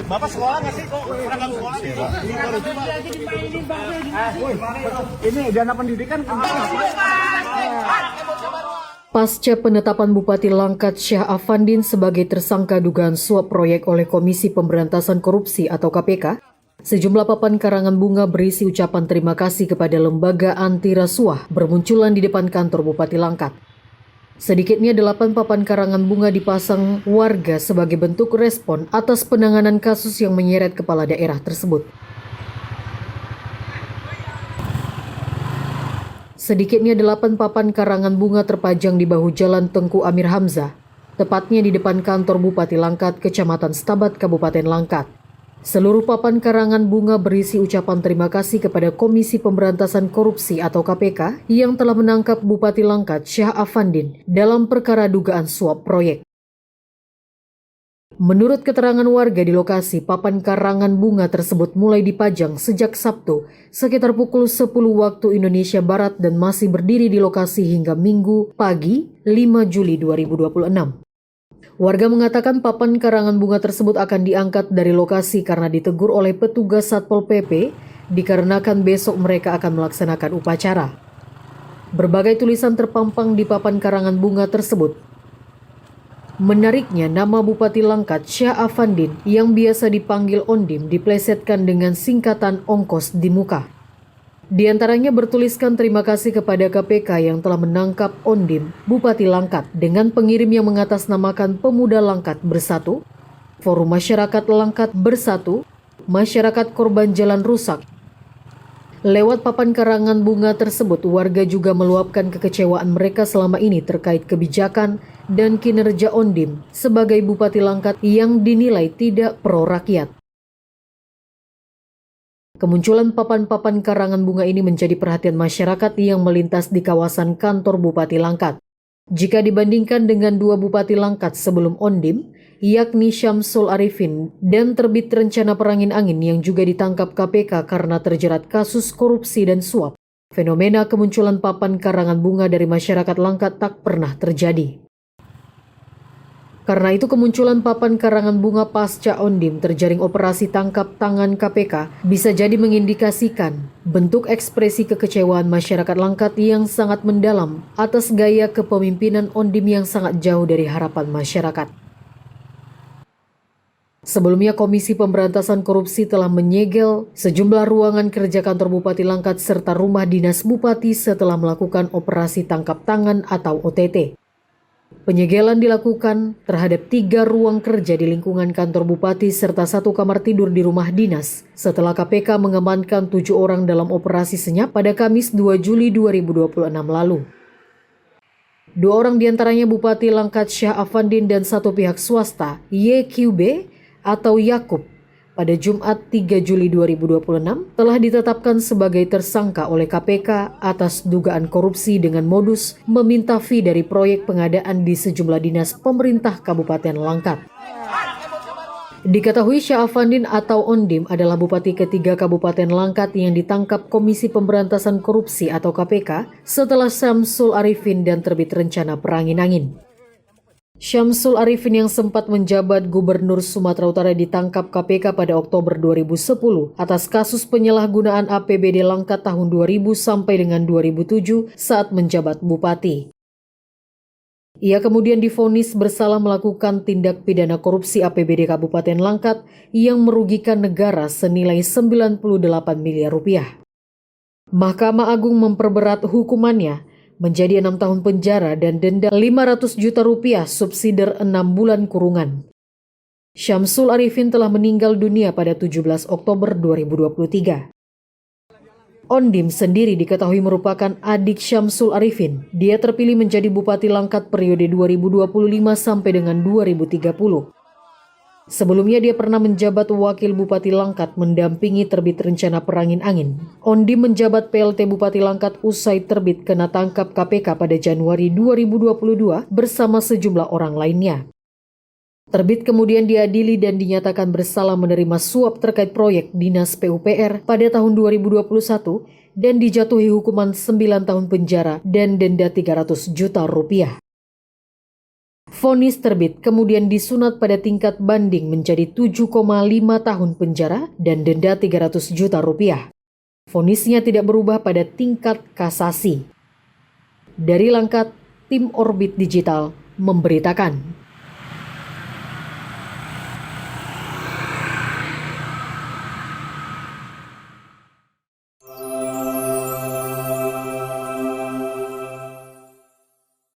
Bapak sekolah nggak sih? Kok seragam sekolah? Ini dana pendidikan Pasca penetapan Bupati Langkat Syah Afandin sebagai tersangka dugaan suap proyek oleh Komisi Pemberantasan Korupsi atau KPK, sejumlah papan karangan bunga berisi ucapan terima kasih kepada lembaga anti rasuah bermunculan di depan kantor Bupati Langkat. Sedikitnya 8 papan karangan bunga dipasang warga sebagai bentuk respon atas penanganan kasus yang menyeret kepala daerah tersebut. Sedikitnya 8 papan karangan bunga terpajang di bahu jalan Tengku Amir Hamzah, tepatnya di depan kantor Bupati Langkat, Kecamatan Stabat, Kabupaten Langkat. Seluruh papan karangan bunga berisi ucapan terima kasih kepada Komisi Pemberantasan Korupsi atau KPK yang telah menangkap Bupati Langkat Syah Afandin dalam perkara dugaan suap proyek. Menurut keterangan warga di lokasi, papan karangan bunga tersebut mulai dipajang sejak Sabtu sekitar pukul 10 waktu Indonesia Barat dan masih berdiri di lokasi hingga Minggu pagi 5 Juli 2026. Warga mengatakan papan karangan bunga tersebut akan diangkat dari lokasi karena ditegur oleh petugas Satpol PP dikarenakan besok mereka akan melaksanakan upacara. Berbagai tulisan terpampang di papan karangan bunga tersebut. Menariknya, nama Bupati Langkat Syah Afandin yang biasa dipanggil Ondim diplesetkan dengan singkatan ongkos di muka. Di antaranya bertuliskan terima kasih kepada KPK yang telah menangkap Ondim, Bupati Langkat, dengan pengirim yang mengatasnamakan Pemuda Langkat Bersatu, Forum Masyarakat Langkat Bersatu, Masyarakat Korban Jalan Rusak. Lewat papan karangan bunga tersebut, warga juga meluapkan kekecewaan mereka selama ini terkait kebijakan dan kinerja Ondim sebagai Bupati Langkat yang dinilai tidak pro rakyat. Kemunculan papan-papan karangan bunga ini menjadi perhatian masyarakat yang melintas di kawasan kantor Bupati Langkat. Jika dibandingkan dengan 2 Bupati Langkat sebelum Ondim, yakni Syamsul Arifin dan Terbit Rencana Perangin Angin yang juga ditangkap KPK karena terjerat kasus korupsi dan suap, fenomena kemunculan papan karangan bunga dari masyarakat Langkat tak pernah terjadi. Karena itu kemunculan papan karangan bunga pasca Ondim terjaring operasi tangkap tangan KPK bisa jadi mengindikasikan bentuk ekspresi kekecewaan masyarakat Langkat yang sangat mendalam atas gaya kepemimpinan Ondim yang sangat jauh dari harapan masyarakat. Sebelumnya Komisi Pemberantasan Korupsi telah menyegel sejumlah ruangan kerja kantor Bupati Langkat serta rumah dinas Bupati setelah melakukan operasi tangkap tangan atau OTT. Penyegelan dilakukan terhadap 3 ruang kerja di lingkungan kantor Bupati serta 1 kamar tidur di rumah dinas setelah KPK mengamankan 7 orang dalam operasi senyap pada Kamis 2 Juli 2026 lalu. 2 orang diantaranya Bupati Langkat Syah Afandin dan 1 pihak swasta YQB atau Yakub pada Jumat 3 Juli 2026 telah ditetapkan sebagai tersangka oleh KPK atas dugaan korupsi dengan modus meminta fee dari proyek pengadaan di sejumlah dinas pemerintah Kabupaten Langkat. Diketahui Syah Afandin atau Ondim adalah Bupati ketiga Kabupaten Langkat yang ditangkap Komisi Pemberantasan Korupsi atau KPK setelah Syamsul Arifin dan Terbit Rencana Perangin Angin. Syamsul Arifin yang sempat menjabat Gubernur Sumatera Utara ditangkap KPK pada Oktober 2010 atas kasus penyalahgunaan APBD Langkat tahun 2000 sampai dengan 2007 saat menjabat Bupati. Ia kemudian divonis bersalah melakukan tindak pidana korupsi APBD Kabupaten Langkat yang merugikan negara senilai 98 miliar rupiah. Mahkamah Agung memperberat hukumannya menjadi 6 tahun penjara dan denda 500 juta rupiah subsidiar 6 bulan kurungan. Syamsul Arifin telah meninggal dunia pada 17 Oktober 2023. Ondim sendiri diketahui merupakan adik Syamsul Arifin. Dia terpilih menjadi Bupati Langkat periode 2025 sampai dengan 2030. Sebelumnya dia pernah menjabat Wakil Bupati Langkat mendampingi Terbit Rencana Perangin Angin. Ondim menjabat PLT Bupati Langkat usai Terbit kena tangkap KPK pada Januari 2022 bersama sejumlah orang lainnya. Terbit kemudian diadili dan dinyatakan bersalah menerima suap terkait proyek Dinas PUPR pada tahun 2021 dan dijatuhi hukuman 9 tahun penjara dan denda 300 juta rupiah. Vonis terbit kemudian disunat pada tingkat banding menjadi 7,5 tahun penjara dan denda 300 juta rupiah. Vonisnya tidak berubah pada tingkat kasasi. Dari Langkat, tim Orbit Digital memberitakan.